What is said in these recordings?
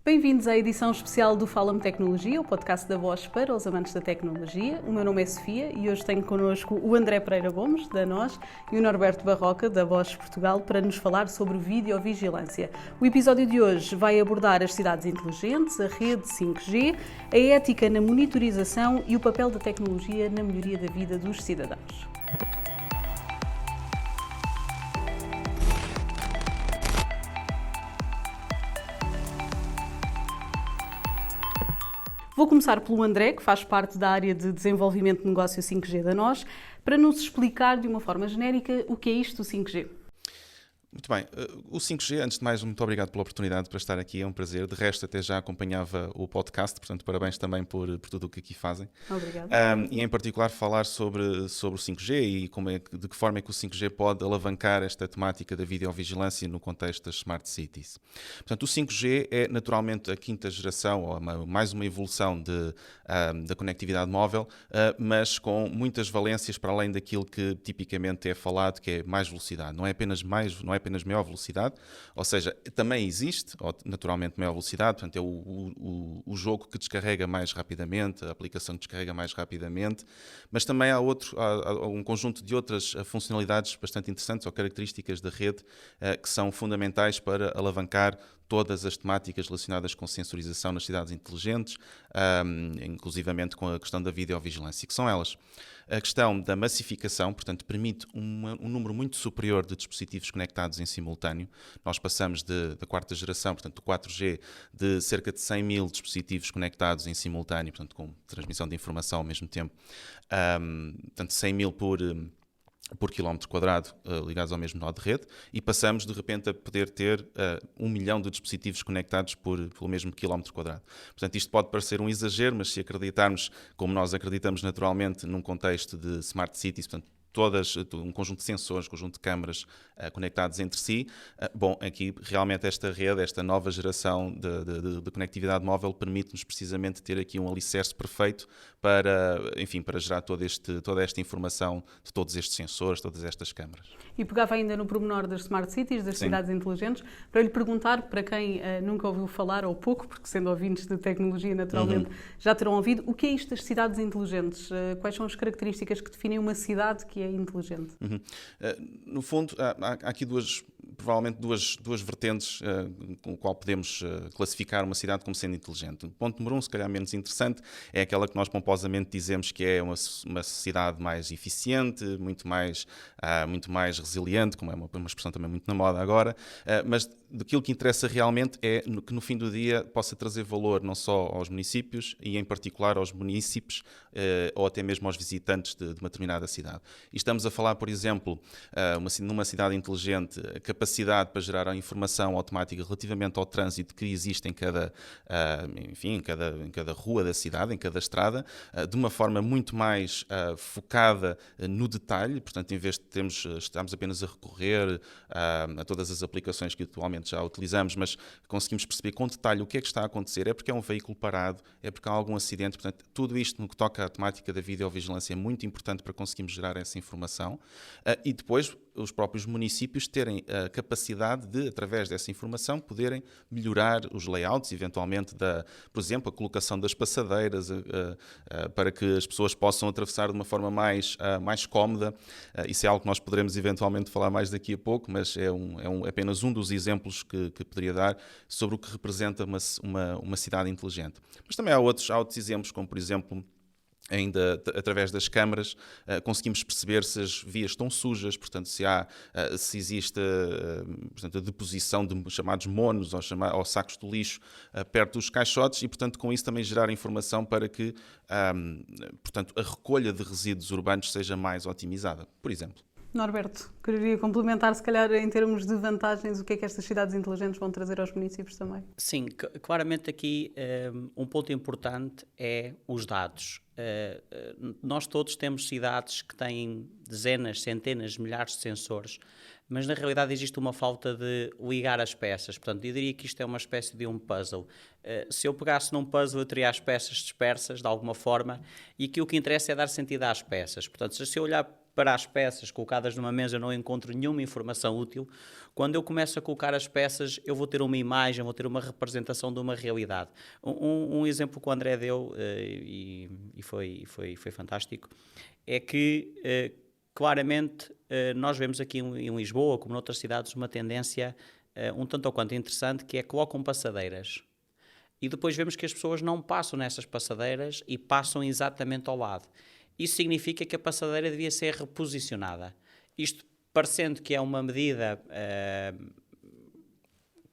Bem-vindos à edição especial do Fala-me Tecnologia, o podcast da Bosch para os amantes da tecnologia. O meu nome é Sofia e hoje tenho connosco o André Pereira Gomes, da NOS, e o Norberto Barroca, da Bosch Portugal, para nos falar sobre videovigilância. O episódio de hoje vai abordar as cidades inteligentes, a rede 5G, a ética na monitorização e o papel da tecnologia na melhoria da vida dos cidadãos. Vou começar pelo André, que faz parte da área de desenvolvimento de negócio 5G da NOS, para nos explicar de uma forma genérica o que é isto do 5G. Muito bem. O 5G, antes de mais, muito obrigado pela oportunidade para estar aqui, é um prazer. De resto, até já acompanhava o podcast, portanto, parabéns também por tudo o que aqui fazem. Obrigada. E, em particular, falar sobre o 5G e de que forma é que o 5G pode alavancar esta temática da videovigilância no contexto das Smart Cities. Portanto, o 5G é, naturalmente, a quinta geração, ou mais uma evolução da conectividade móvel, mas com muitas valências para além daquilo que tipicamente é falado, que é mais velocidade. Não é apenas maior velocidade, ou seja, também existe, naturalmente, maior velocidade, portanto, é o jogo que descarrega mais rapidamente, a aplicação que descarrega mais rapidamente, mas também há um conjunto de outras funcionalidades bastante interessantes ou características da rede que são fundamentais para alavancar todas as temáticas relacionadas com sensorização nas cidades inteligentes, inclusivamente com a questão da videovigilância, que são elas. A questão da massificação, portanto, permite um número muito superior de dispositivos conectados em simultâneo. Nós passamos da quarta geração, portanto, do 4G, de cerca de 100 mil dispositivos conectados em simultâneo, portanto, com transmissão de informação ao mesmo tempo, portanto, 100 mil por quilómetro quadrado ligados ao mesmo nó de rede, e passamos de repente a poder ter 1 milhão de dispositivos conectados pelo mesmo quilómetro quadrado. Portanto, isto pode parecer um exagero, mas se acreditarmos, como nós acreditamos naturalmente, num contexto de Smart Cities, portanto, um conjunto de sensores, um conjunto de câmaras conectados entre si. Aqui realmente esta rede, esta nova geração de conectividade móvel permite-nos precisamente ter aqui um alicerce perfeito para gerar toda esta informação de todos estes sensores, todas estas câmaras. E pegava ainda no pormenor das Smart Cities, das cidades inteligentes, para lhe perguntar, para quem nunca ouviu falar, ou pouco, porque sendo ouvintes de tecnologia naturalmente já terão ouvido, o que é isto das cidades inteligentes? Quais são as características que definem uma cidade que é inteligente? No fundo, há aqui provavelmente duas vertentes com o qual podemos classificar uma cidade como sendo inteligente. O ponto número 1, se calhar menos interessante, é aquela que nós pomposamente dizemos que é uma cidade mais eficiente, muito mais resiliente, como é uma expressão também muito na moda agora, mas daquilo que interessa realmente é que no fim do dia possa trazer valor não só aos municípios e em particular aos munícipes ou até mesmo aos visitantes de uma determinada cidade. E estamos a falar, por exemplo, numa cidade inteligente, a capacidade para gerar a informação automática relativamente ao trânsito que existe em cada rua da cidade, em cada estrada, de uma forma muito mais focada no detalhe, portanto, em vez de estarmos apenas a recorrer a todas as aplicações que atualmente já utilizamos, mas conseguimos perceber com detalhe o que é que está a acontecer, é porque é um veículo parado, é porque há algum acidente, portanto, tudo isto no que toca à temática da videovigilância é muito importante para conseguirmos gerar essa informação e depois os próprios municípios terem a capacidade de, através dessa informação, poderem melhorar os layouts, eventualmente, por exemplo, a colocação das passadeiras para que as pessoas possam atravessar de uma forma mais cómoda. Isso é algo que nós poderemos eventualmente falar mais daqui a pouco, mas é apenas um dos exemplos que poderia dar sobre o que representa uma cidade inteligente. Mas também há outros exemplos, como por exemplo, ainda através das câmaras, conseguimos perceber se as vias estão sujas, portanto, se existe portanto, a deposição de chamados monos ou sacos de lixo perto dos caixotes e, portanto, com isso também gerar informação para que portanto, a recolha de resíduos urbanos seja mais otimizada, por exemplo. Norberto, queria complementar, se calhar, em termos de vantagens, o que é que estas cidades inteligentes vão trazer aos municípios também? Sim, claramente aqui um ponto importante é os dados. Nós todos temos cidades que têm dezenas, centenas, milhares de sensores, mas na realidade existe uma falta de ligar as peças. Portanto, eu diria que isto é uma espécie de um puzzle. Se eu pegasse num puzzle, eu teria as peças dispersas de alguma forma e aqui o que interessa é dar sentido às peças. Portanto, se eu olhar para as peças colocadas numa mesa eu não encontro nenhuma informação útil, quando eu começo a colocar as peças eu vou ter uma imagem, vou ter uma representação de uma realidade. Um exemplo que o André deu, e foi fantástico, é que claramente nós vemos aqui em Lisboa, como noutras cidades, uma tendência um tanto ou quanto interessante, que é colocam passadeiras. E depois vemos que as pessoas não passam nessas passadeiras e passam exatamente ao lado. Isso significa que a passadeira devia ser reposicionada. Isto parecendo que é uma medida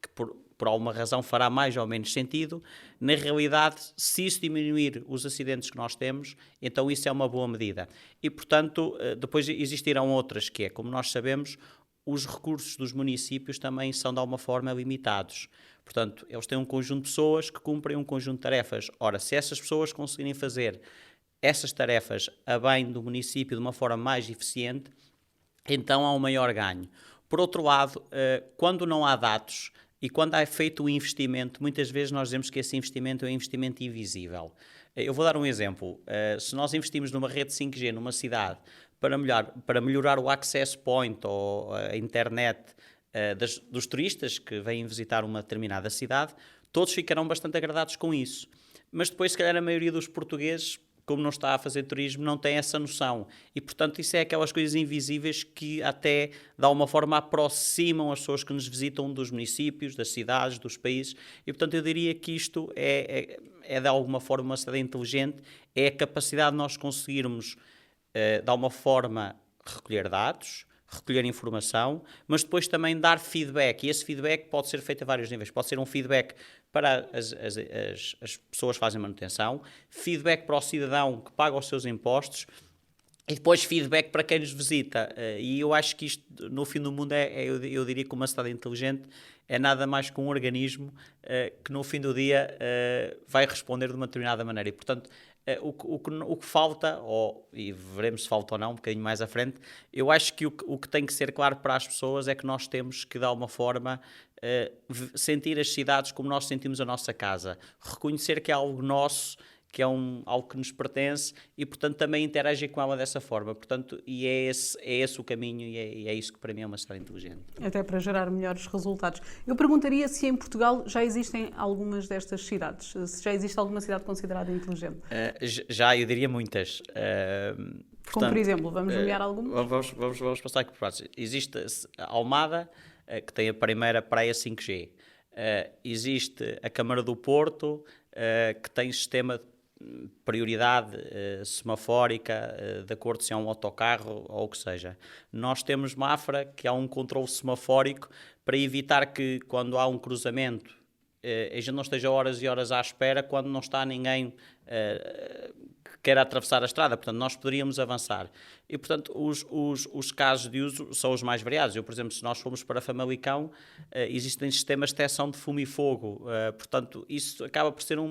que por alguma razão fará mais ou menos sentido, na realidade, se isso diminuir os acidentes que nós temos, então isso é uma boa medida. E, portanto, depois existirão outras que é, como nós sabemos, os recursos dos municípios também são de alguma forma limitados. Portanto, eles têm um conjunto de pessoas que cumprem um conjunto de tarefas. Ora, se essas pessoas conseguirem fazer essas tarefas a bem do município de uma forma mais eficiente, então há um maior ganho. Por outro lado, quando não há dados e quando é feito o investimento, muitas vezes nós dizemos que esse investimento é um investimento invisível. Eu vou dar um exemplo. Se nós investimos numa rede 5G numa cidade para melhorar o access point ou a internet dos turistas que vêm visitar uma determinada cidade, todos ficarão bastante agradados com isso. Mas depois, se calhar, a maioria dos portugueses, como não está a fazer turismo, não tem essa noção. E, portanto, isso é aquelas coisas invisíveis que até, de alguma forma, aproximam as pessoas que nos visitam dos municípios, das cidades, dos países. E, portanto, eu diria que isto é de alguma forma, uma cidade inteligente, é a capacidade de nós conseguirmos, de alguma forma, recolher dados, recolher informação, mas depois também dar feedback. E esse feedback pode ser feito a vários níveis. Pode ser um feedback para as pessoas que fazem manutenção, feedback para o cidadão que paga os seus impostos e depois feedback para quem nos visita. E eu acho que isto, no fim do mundo, eu diria que uma cidade inteligente é nada mais que um organismo que no fim do dia vai responder de uma determinada maneira. E, portanto, o que falta, e veremos se falta ou não um bocadinho mais à frente, eu acho que o que tem que ser claro para as pessoas é que nós temos que, de alguma forma, sentir as cidades como nós sentimos a nossa casa, reconhecer que é algo nosso, que é algo que nos pertence e, portanto, também interagir com ela dessa forma. Portanto, e é esse o caminho e é isso que para mim é uma cidade inteligente. Até para gerar melhores resultados. Eu perguntaria se em Portugal já existem algumas destas cidades, se já existe alguma cidade considerada inteligente. Já, eu diria muitas. Portanto, como, por exemplo, vamos nomear algumas? Vamos passar aqui por partes. Existe a Almada, que tem a primeira praia 5G. Existe a Câmara do Porto, que tem sistema de prioridade semafórica, de acordo se é um autocarro ou o que seja. Nós temos Mafra, que há um controle semafórico para evitar que, quando há um cruzamento, a gente não esteja horas e horas à espera quando não está ninguém que queira atravessar a estrada. Portanto, nós poderíamos avançar. E, portanto, os casos de uso são os mais variados. Eu, por exemplo, se nós formos para Famalicão, existem sistemas de detecção de fumo e fogo. Portanto, isso acaba por ser um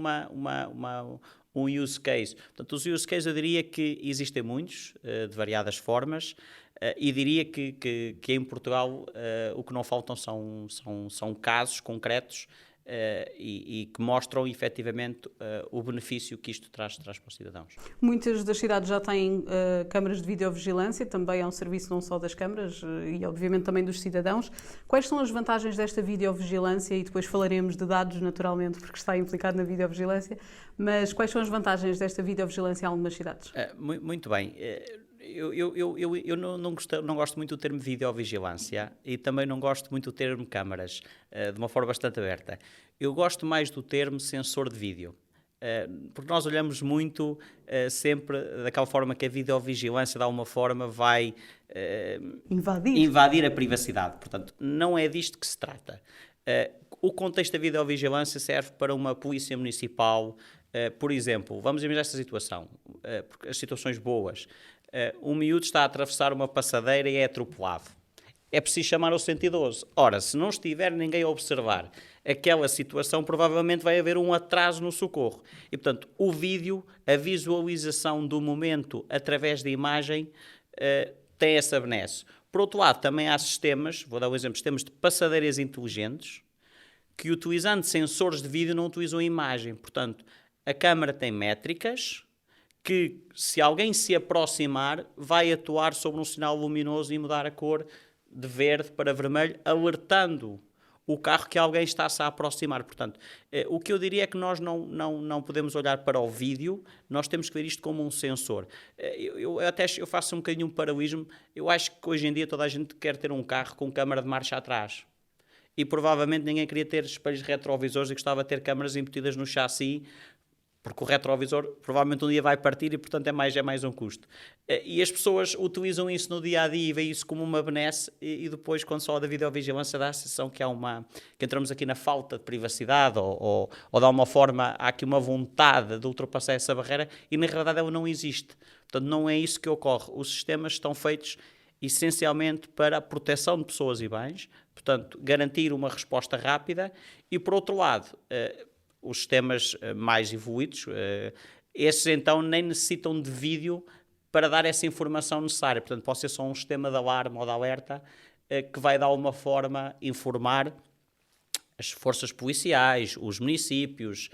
use case. Portanto, os use cases eu diria que existem muitos, de variadas formas, e diria que em Portugal o que não faltam são casos concretos e que mostram efetivamente o benefício que isto traz para os cidadãos. Muitas das cidades já têm câmaras de videovigilância, também é um serviço não só das câmaras e obviamente também dos cidadãos. Quais são as vantagens desta videovigilância? E depois falaremos de dados, naturalmente, porque está implicado na videovigilância, mas quais são as vantagens desta videovigilância em algumas cidades? Muito bem. Eu não gosto muito do termo videovigilância e também não gosto muito do termo câmaras, de uma forma bastante aberta. Eu gosto mais do termo sensor de vídeo, porque nós olhamos muito sempre daquela forma que a videovigilância de alguma forma vai invadir a privacidade. Portanto, não é disto que se trata. O contexto da videovigilância serve para uma polícia municipal, por exemplo, vamos imaginar esta situação, porque as situações boas. Um miúdo está a atravessar uma passadeira e é atropelado. É preciso chamar o 112. Ora, se não estiver ninguém a observar aquela situação, provavelmente vai haver um atraso no socorro. E, portanto, o vídeo, a visualização do momento através da imagem, tem essa benesse. Por outro lado, também há sistemas, vou dar um exemplo, sistemas de passadeiras inteligentes, que utilizando sensores de vídeo não utilizam a imagem. Portanto, a câmara tem métricas que, se alguém se aproximar, vai atuar sobre um sinal luminoso e mudar a cor de verde para vermelho, alertando o carro que alguém está-se a aproximar. Portanto, o que eu diria é que nós não podemos olhar para o vídeo, nós temos que ver isto como um sensor. Eu faço um bocadinho um paralelismo. Eu acho que hoje em dia toda a gente quer ter um carro com câmara de marcha atrás. E provavelmente ninguém queria ter espelhos retrovisores e gostava de ter câmaras embutidas no chassi, porque o retrovisor provavelmente um dia vai partir e, portanto, é mais um custo. E as pessoas utilizam isso no dia-a-dia e veem isso como uma benesse, e depois, quando se fala da videovigilância, dá a sensação que que entramos aqui na falta de privacidade ou de alguma forma há aqui uma vontade de ultrapassar essa barreira e, na realidade, ela não existe. Portanto, não é isso que ocorre. Os sistemas estão feitos essencialmente para a proteção de pessoas e bens, portanto, garantir uma resposta rápida e, por outro lado, os sistemas mais evoluídos, esses então nem necessitam de vídeo para dar essa informação necessária. Portanto, pode ser só um sistema de alarme ou de alerta que vai de alguma forma informar as forças policiais, os municípios,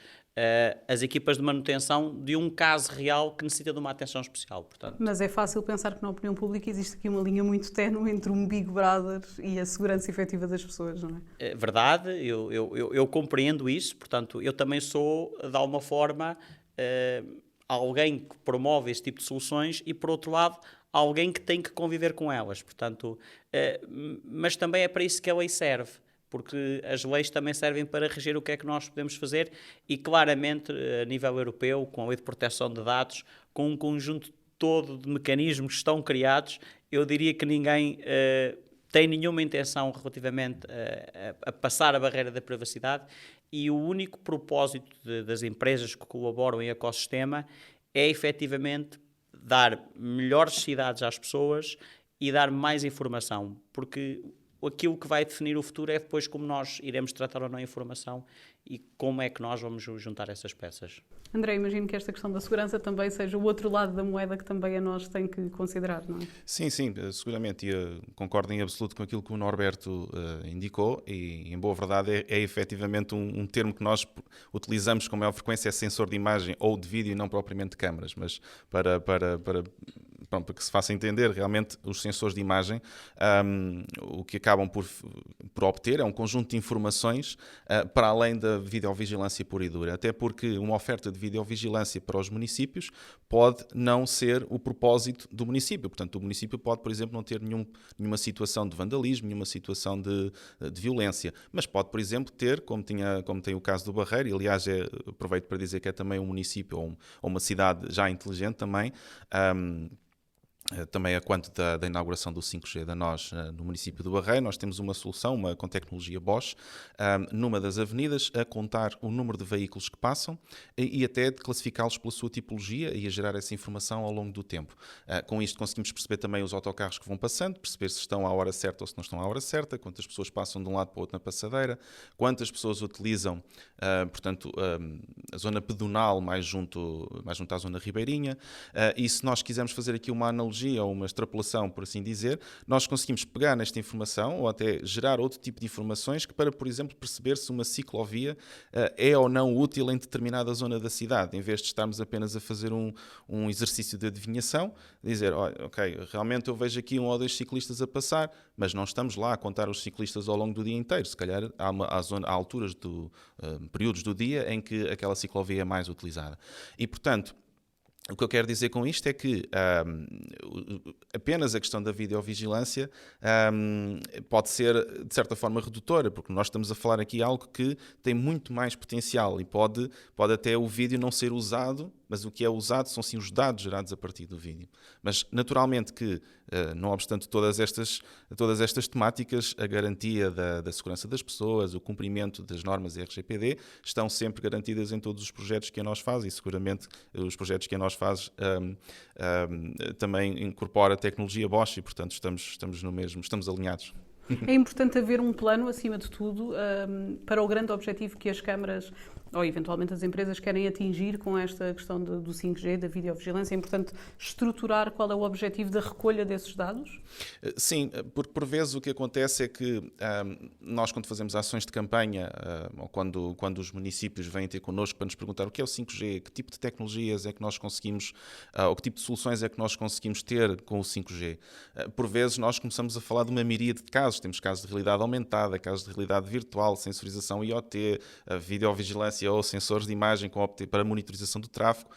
as equipas de manutenção de um caso real que necessita de uma atenção especial. Portanto. Mas é fácil pensar que na opinião pública existe aqui uma linha muito ténue entre um Big Brother e a segurança efetiva das pessoas, não é? É verdade, eu compreendo isso, portanto, eu também sou, de alguma forma, alguém que promove esse tipo de soluções e, por outro lado, alguém que tem que conviver com elas. Portanto, mas também é para isso que a lei serve, porque as leis também servem para reger o que é que nós podemos fazer e, claramente, a nível europeu, com a Lei de Proteção de Dados, com um conjunto todo de mecanismos que estão criados, eu diria que ninguém tem nenhuma intenção relativamente a passar a barreira da privacidade e o único propósito das empresas que colaboram em ecossistema é, efetivamente, dar melhores cidades às pessoas e dar mais informação, porque aquilo que vai definir o futuro é depois como nós iremos tratar ou não a informação e como é que nós vamos juntar essas peças. André, imagino que esta questão da segurança também seja o outro lado da moeda que também a nós tem que considerar, não é? Sim, seguramente. E concordo em absoluto com aquilo que o Norberto indicou e, em boa verdade, é efetivamente um termo que nós utilizamos com maior frequência, é sensor de imagem ou de vídeo e não propriamente de câmaras, mas para que se faça entender, realmente os sensores de imagem o que acabam por obter é um conjunto de informações para além da videovigilância pura e dura, até porque uma oferta de videovigilância para os municípios pode não ser o propósito do município. Portanto, o município pode, por exemplo, não ter nenhuma situação de vandalismo, nenhuma situação de violência, mas pode, por exemplo, ter, como tem o caso do Barreiro, e aliás aproveito para dizer que é também um município ou uma cidade já inteligente também, também a quanto da inauguração do 5G da NOS no município do Barreiro, nós temos uma solução, com tecnologia Bosch, numa das avenidas, a contar o número de veículos que passam e até de classificá-los pela sua tipologia e a gerar essa informação ao longo do tempo. Com isto conseguimos perceber também os autocarros que vão passando, perceber se estão à hora certa ou se não estão à hora certa, quantas pessoas passam de um lado para o outro na passadeira, quantas pessoas utilizam, portanto, a zona pedonal mais junto à zona ribeirinha, e se nós quisermos fazer aqui uma analogia ou uma extrapolação, por assim dizer, nós conseguimos pegar nesta informação ou até gerar outro tipo de informações que para, por exemplo, perceber se uma ciclovia é ou não útil em determinada zona da cidade, em vez de estarmos apenas a fazer um exercício de adivinhação, dizer, ok, realmente eu vejo aqui 1 ou 2 ciclistas a passar, mas não estamos lá a contar os ciclistas ao longo do dia inteiro. Se calhar há alturas períodos do dia em que aquela ciclovia é mais utilizada. E, portanto, o que eu quero dizer com isto é que apenas a questão da videovigilância pode ser, de certa forma, redutora, porque nós estamos a falar aqui algo que tem muito mais potencial e pode até o vídeo não ser usado, mas o que é usado são sim os dados gerados a partir do vídeo. Mas, naturalmente que, não obstante todas estas temáticas, a garantia da segurança das pessoas, o cumprimento das normas RGPD, estão sempre garantidas em todos os projetos que a nós faz e seguramente os projetos que a nós faz também incorpora a tecnologia Bosch e, portanto, estamos no mesmo, estamos alinhados. É importante haver um plano, acima de tudo, para o grande objetivo que as câmaras ou eventualmente as empresas querem atingir com esta questão do 5G, da videovigilância? É importante estruturar qual é o objetivo da recolha desses dados? Sim, porque por vezes o que acontece é que nós, quando fazemos ações de campanha, ou quando os municípios vêm ter connosco para nos perguntar o que é o 5G, que tipo de tecnologias é que nós conseguimos, ou que tipo de soluções é que nós conseguimos ter com o 5G, por vezes nós começamos a falar de uma miríade de casos. Temos casos de realidade aumentada, casos de realidade virtual, sensorização IoT, videovigilância ou sensores de imagem para monitorização do tráfego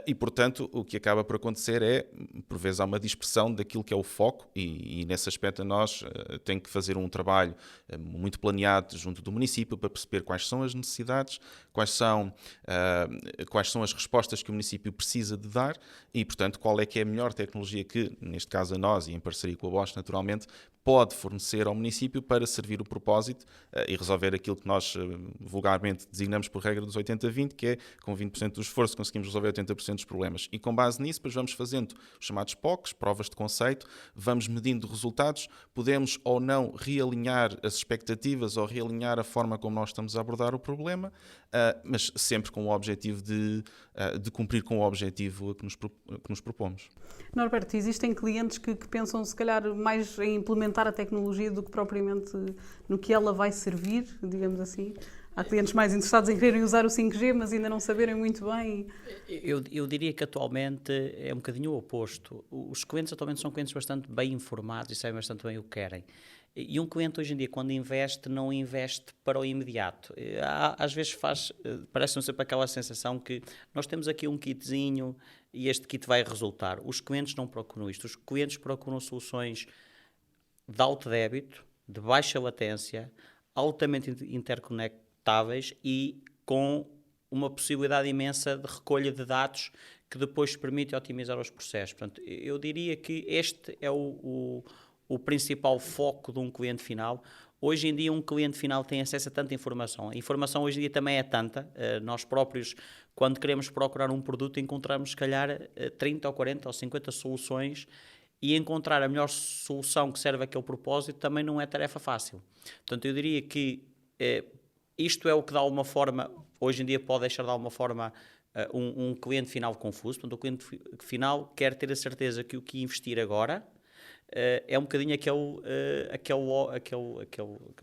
e, portanto, o que acaba por acontecer é, por vezes, há uma dispersão daquilo que é o foco e nesse aspecto nós temos que fazer um trabalho muito planeado junto do município para perceber quais são as necessidades, quais são as respostas que o município precisa de dar e, portanto, qual é que é a melhor tecnologia que, neste caso a nós e em parceria com a Bosch, naturalmente, pode fornecer ao município para servir o propósito e resolver aquilo que nós vulgarmente designamos por regra dos 80-20, que é com 20% do esforço conseguimos resolver 80% dos problemas. E com base nisso, depois vamos fazendo os chamados POCs, provas de conceito, vamos medindo resultados, podemos ou não realinhar as expectativas ou realinhar a forma como nós estamos a abordar o problema, mas sempre com o objetivo de cumprir com o objetivo que nos propomos. Norberto, existem clientes que pensam se calhar mais em implementar a tecnologia do que propriamente no que ela vai servir, digamos assim. Há clientes mais interessados em quererem usar o 5G, mas ainda não saberem muito bem. Eu diria que atualmente é um bocadinho o oposto. Os clientes atualmente são clientes bastante bem informados e sabem bastante bem o que querem. E um cliente hoje em dia, quando investe, não investe para o imediato. Às vezes parece-me sempre aquela sensação que nós temos aqui um kitzinho e este kit vai resultar. Os clientes não procuram isto. Os clientes procuram soluções de alto débito, de baixa latência, altamente interconectáveis e com uma possibilidade imensa de recolha de dados que depois permite otimizar os processos. Portanto, eu diria que este é o principal foco de um cliente final. Hoje em dia um cliente final tem acesso a tanta informação. A informação hoje em dia também é tanta. Nós próprios, quando queremos procurar um produto, encontramos se calhar 30 ou 40 ou 50 soluções e encontrar a melhor solução que serve àquele propósito também não é tarefa fácil. Portanto, eu diria que isto é o que de alguma forma, hoje em dia pode deixar de alguma forma um cliente final confuso. Portanto, o cliente final quer ter a certeza que o que investir agora é um bocadinho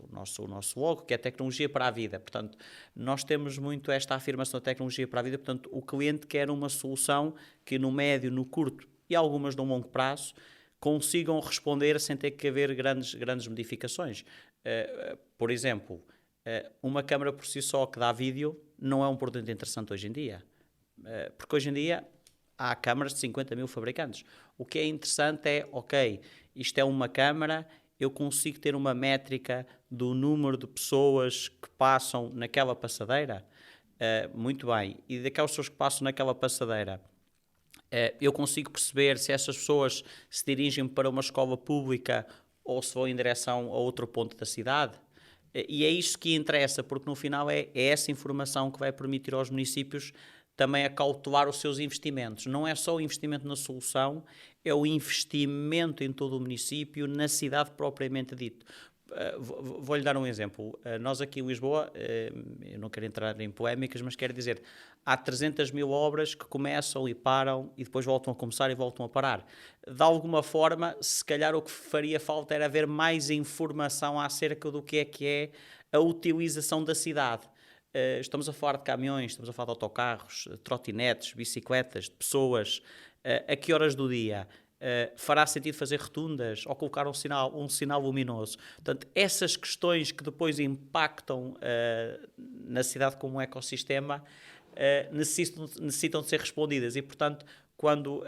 o nosso logo, que é tecnologia para a vida. Portanto, nós temos muito esta afirmação da tecnologia para a vida. Portanto, o cliente quer uma solução que no médio, no curto e algumas no longo prazo consigam responder sem ter que haver grandes modificações. Por exemplo, uma câmara por si só que dá vídeo não é um produto interessante hoje em dia. Porque hoje em dia há câmaras de 50 mil fabricantes. O que é interessante é, ok, isto é uma câmara, eu consigo ter uma métrica do número de pessoas que passam naquela passadeira? Muito bem. E daquelas pessoas que passam naquela passadeira, eu consigo perceber se essas pessoas se dirigem para uma escola pública ou se vão em direção a outro ponto da cidade? E é isso que interessa, porque no final é essa informação que vai permitir aos municípios também acautelar os seus investimentos. Não é só o investimento na solução, é o investimento em todo o município, na cidade propriamente dito. Vou-lhe dar um exemplo. Nós aqui em Lisboa, eu não quero entrar em polémicas, mas quero dizer, há 300 mil obras que começam e param e depois voltam a começar e voltam a parar. De alguma forma, se calhar o que faria falta era haver mais informação acerca do que é a utilização da cidade. Estamos a falar de caminhões, estamos a falar de autocarros, trotinetes, bicicletas, de pessoas. A que horas do dia? Fará sentido fazer rotundas ou colocar um sinal luminoso? Portanto, essas questões que depois impactam na cidade como um ecossistema necessitam de ser respondidas e, portanto, quando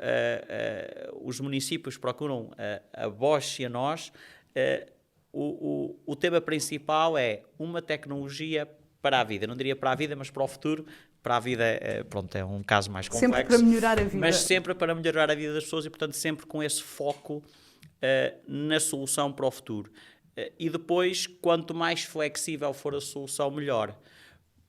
os municípios procuram a Bosch e a nós, o tema principal é uma tecnologia para a vida. Eu não diria para a vida, mas para o futuro. Para a vida, pronto, é um caso mais complexo. Sempre para melhorar a vida. Mas sempre para melhorar a vida das pessoas e, portanto, sempre com esse foco na solução para o futuro. E depois, quanto mais flexível for a solução, melhor.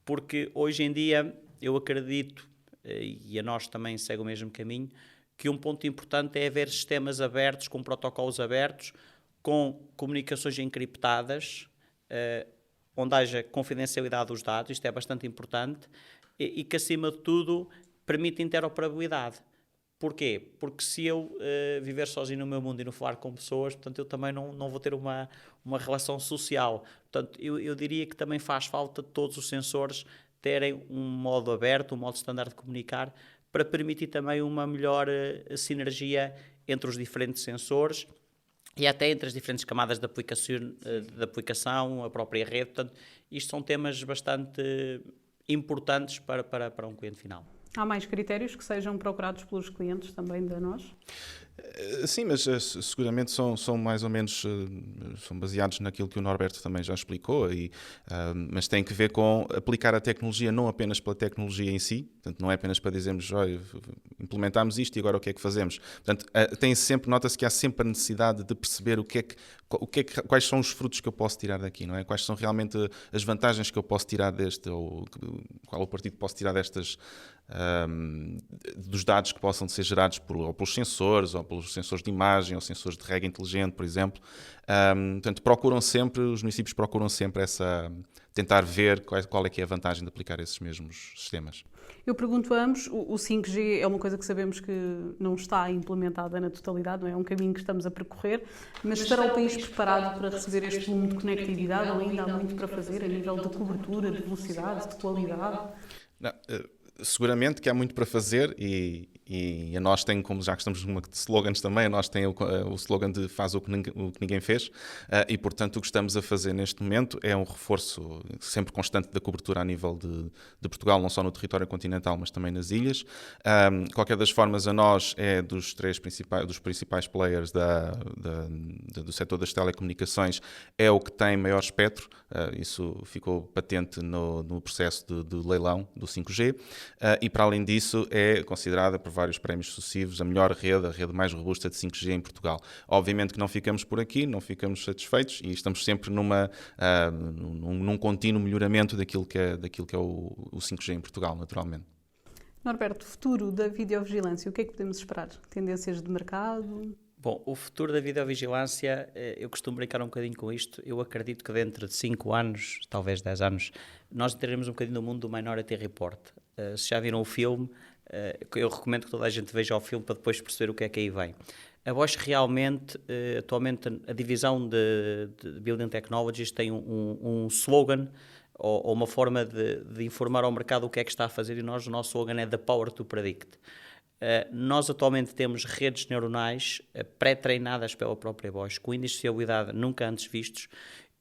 Porque hoje em dia, eu acredito, e a nós também segue o mesmo caminho, que um ponto importante é haver sistemas abertos, com protocolos abertos, com comunicações encriptadas, onde haja confidencialidade dos dados, isto é bastante importante, e que, acima de tudo, permite interoperabilidade. Porquê? Porque se eu viver sozinho no meu mundo e não falar com pessoas, portanto, eu também não vou ter uma relação social. Portanto, eu diria que também faz falta de todos os sensores terem um modo aberto, um modo standard de comunicar, para permitir também uma melhor sinergia entre os diferentes sensores e até entre as diferentes camadas de aplicação, a própria rede. Portanto, isto são temas bastante importantes para um cliente final. Há mais critérios que sejam procurados pelos clientes também da nós? Sim, mas seguramente são mais ou menos são baseados naquilo que o Norberto também já explicou, mas tem que ver com aplicar a tecnologia não apenas pela tecnologia em si, portanto, não é apenas para dizermos, olha, implementámos isto e agora o que é que fazemos. Portanto, nota-se que há sempre a necessidade de perceber quais são os frutos que eu posso tirar daqui, não é? Quais são realmente as vantagens que eu posso tirar ou qual é o partido que posso tirar destas dos dados que possam ser gerados pelos sensores, ou pelos sensores de imagem, ou sensores de rega inteligente, por exemplo. Portanto, os municípios procuram sempre tentar ver qual é que é a vantagem de aplicar esses mesmos sistemas. Eu pergunto a ambos, o 5G é uma coisa que sabemos que não está implementada na totalidade, não é? É um caminho que estamos a percorrer, mas estará o país preparado para receber este volume de conectividade ou ainda há muito para fazer a nível de cobertura, de velocidade, de qualidade? Não, seguramente que há muito para fazer e a nós tem, como já que estamos numa de slogans também, a nós tem o slogan de faz o que ninguém fez e, portanto, o que estamos a fazer neste momento é um reforço sempre constante da cobertura a nível de Portugal, não só no território continental, mas também nas ilhas. Qualquer das formas, a nós é dos principais players do setor das telecomunicações, é o que tem maior espectro, isso ficou patente no processo de leilão do 5G e, para além disso, é considerada por vários prémios sucessivos a melhor rede, a rede mais robusta de 5G em Portugal. Obviamente que não ficamos por aqui, não ficamos satisfeitos e estamos sempre num contínuo melhoramento daquilo que é o 5G em Portugal, naturalmente. Norberto, futuro da videovigilância, o que é que podemos esperar? Tendências de mercado? Bom, o futuro da videovigilância, eu costumo brincar um bocadinho com isto. Eu acredito que dentro de 5 anos, talvez 10 anos, nós entraremos um bocadinho no mundo do Minority Report. Se já viram o filme, eu recomendo que toda a gente veja o filme para depois perceber o que é que aí vem. A Bosch realmente, atualmente, a divisão de Building Technologies tem um slogan ou uma forma de informar ao mercado o que é que está a fazer e o nosso slogan é The Power to Predict. Nós atualmente temos redes neuronais pré-treinadas pela própria Bosch, com índices de fiabilidade nunca antes vistos,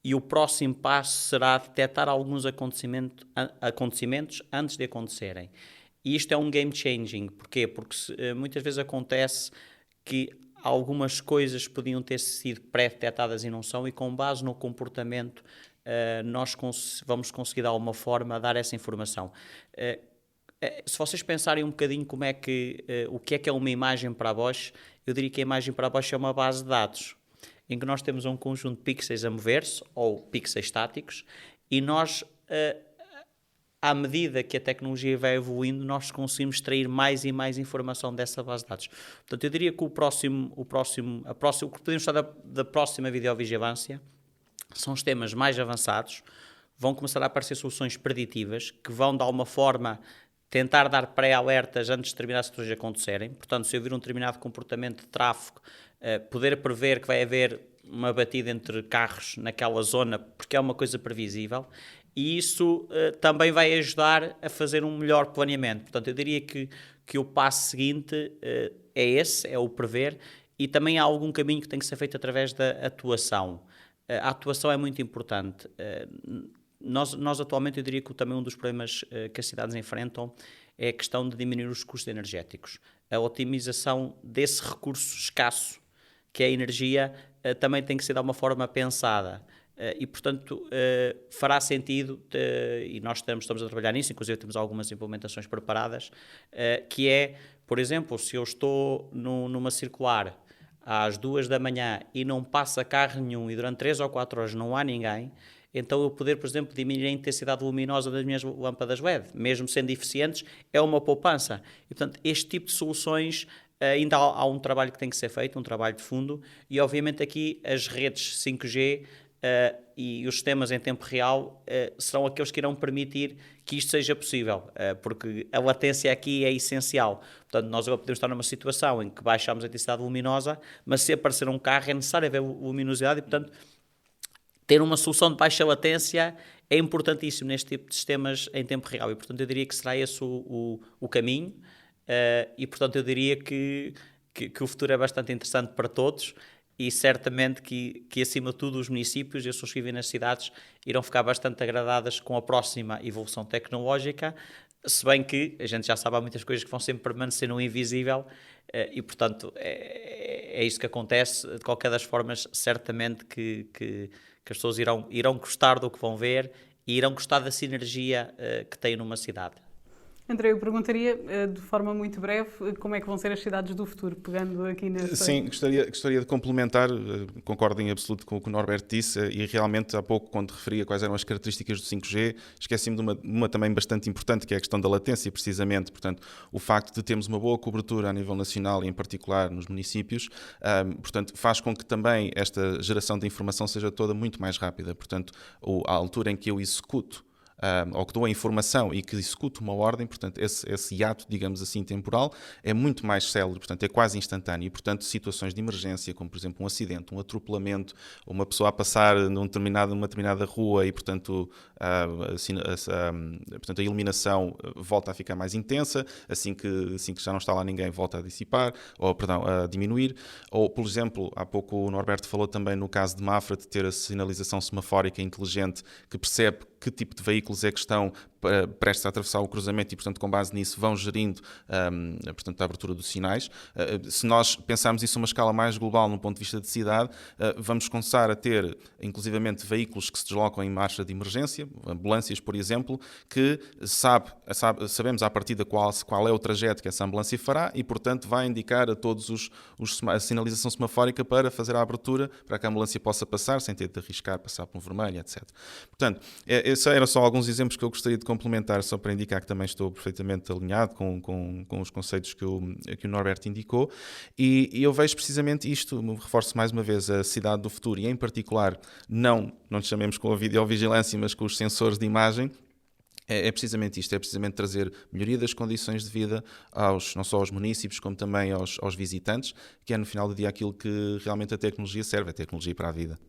e o próximo passo será detectar alguns acontecimentos antes de acontecerem. E isto é um game changing. Porquê? Porque muitas vezes acontece que algumas coisas podiam ter sido pré-detectadas e não são, e com base no comportamento nós vamos conseguir de alguma forma dar essa informação. Se vocês pensarem um bocadinho o que é uma imagem para a Bosch, eu diria que a imagem para a Bosch é uma base de dados, em que nós temos um conjunto de pixels a mover-se, ou pixels estáticos, e nós, à medida que a tecnologia vai evoluindo, nós conseguimos extrair mais e mais informação dessa base de dados. Portanto, eu diria que o que podemos falar da próxima videovigilância são os temas mais avançados, vão começar a aparecer soluções preditivas, que vão, de alguma forma, tentar dar pré-alertas antes de determinadas situações acontecerem. Portanto, se eu vir um determinado comportamento de tráfego, poder prever que vai haver uma batida entre carros naquela zona, porque é uma coisa previsível, e isso também vai ajudar a fazer um melhor planeamento. Portanto, eu diria que o passo seguinte é o prever, e também há algum caminho que tem que ser feito através da atuação. A atuação é muito importante. Nós atualmente, eu diria que também um dos problemas que as cidades enfrentam é a questão de diminuir os custos energéticos. A otimização desse recurso escasso, que é a energia, também tem que ser de uma forma pensada. E, portanto, fará sentido, e nós estamos a trabalhar nisso, inclusive temos algumas implementações preparadas, que é, por exemplo, se eu estou numa circular às 2 da manhã e não passa carro nenhum e durante 3 ou 4 horas não há ninguém, então eu poder, por exemplo, diminuir a intensidade luminosa das minhas lâmpadas LED, mesmo sendo eficientes, é uma poupança. E, portanto, este tipo de soluções ainda há um trabalho que tem que ser feito, um trabalho de fundo, e obviamente aqui as redes 5G e os sistemas em tempo real serão aqueles que irão permitir que isto seja possível, porque a latência aqui é essencial. Portanto, nós agora podemos estar numa situação em que baixamos a intensidade luminosa, mas se aparecer um carro é necessário haver luminosidade e, portanto, ter uma solução de baixa latência é importantíssimo neste tipo de sistemas em tempo real e, portanto, eu diria que será esse o caminho e, portanto, eu diria que o futuro é bastante interessante para todos e certamente que acima de tudo, os municípios e as pessoas que vivem nas cidades irão ficar bastante agradadas com a próxima evolução tecnológica, se bem que a gente já sabe, há muitas coisas que vão sempre permanecer no invisível e, portanto, é isso que acontece. De qualquer das formas, certamente que as pessoas irão gostar do que vão ver e irão gostar da sinergia que têm numa cidade. André, eu perguntaria, de forma muito breve, como é que vão ser as cidades do futuro, pegando aqui nessa... Sim, gostaria de complementar, concordo em absoluto com o que o Norberto disse, e realmente há pouco, quando referia quais eram as características do 5G, esqueci-me de uma também bastante importante, que é a questão da latência, precisamente. Portanto, o facto de termos uma boa cobertura a nível nacional e em particular nos municípios, portanto, faz com que também esta geração de informação seja toda muito mais rápida. Portanto, a altura em que eu executo ou que dou a informação e que executo uma ordem, portanto, esse hiato, digamos assim, temporal, é muito mais célere, portanto, é quase instantâneo. E, portanto, situações de emergência, como, por exemplo, um acidente, um atropelamento, uma pessoa a passar numa determinada rua e, portanto, portanto, a iluminação volta a ficar mais intensa, assim que já não está lá ninguém, volta a dissipar, ou, perdão, a diminuir. Ou, por exemplo, há pouco o Norberto falou também no caso de Mafra, de ter a sinalização semafórica inteligente que percebe que tipo de veículos é que estão prestes a atravessar o cruzamento e, portanto, com base nisso vão gerindo portanto, a abertura dos sinais. Se nós pensarmos isso a uma escala mais global, no ponto de vista de cidade, vamos começar a ter, inclusivamente, veículos que se deslocam em marcha de emergência, ambulâncias, por exemplo, que sabemos à partida qual é o trajeto que essa ambulância fará e, portanto, vai indicar a todos a sinalização semafórica para fazer a abertura, para que a ambulância possa passar, sem ter de arriscar, passar por um vermelho, etc. Portanto, esses eram só alguns exemplos que eu gostaria de complementar, só para indicar que também estou perfeitamente alinhado com os conceitos que o Norberto indicou, e eu vejo precisamente isto, reforço mais uma vez, a cidade do futuro, e em particular, não nos chamemos com a videovigilância, mas com os sensores de imagem. É precisamente isto, é precisamente trazer melhoria das condições de vida não só aos municípios, como também aos visitantes, que é no final do dia aquilo que realmente a tecnologia serve, a tecnologia para a vida.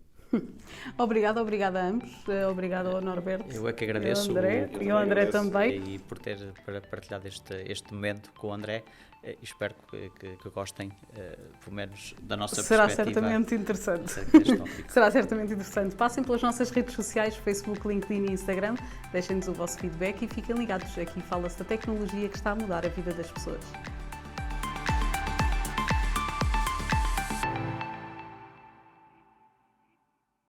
Obrigada a ambos. Obrigada ao Norberto. Eu é que agradeço. E ao André também. E por ter partilhado este momento com o André. Espero que gostem, pelo menos, da nossa perspectiva. Será certamente interessante. Será certamente interessante. Passem pelas nossas redes sociais, Facebook, LinkedIn e Instagram. Deixem-nos o vosso feedback e fiquem ligados. Aqui fala-se da tecnologia que está a mudar a vida das pessoas.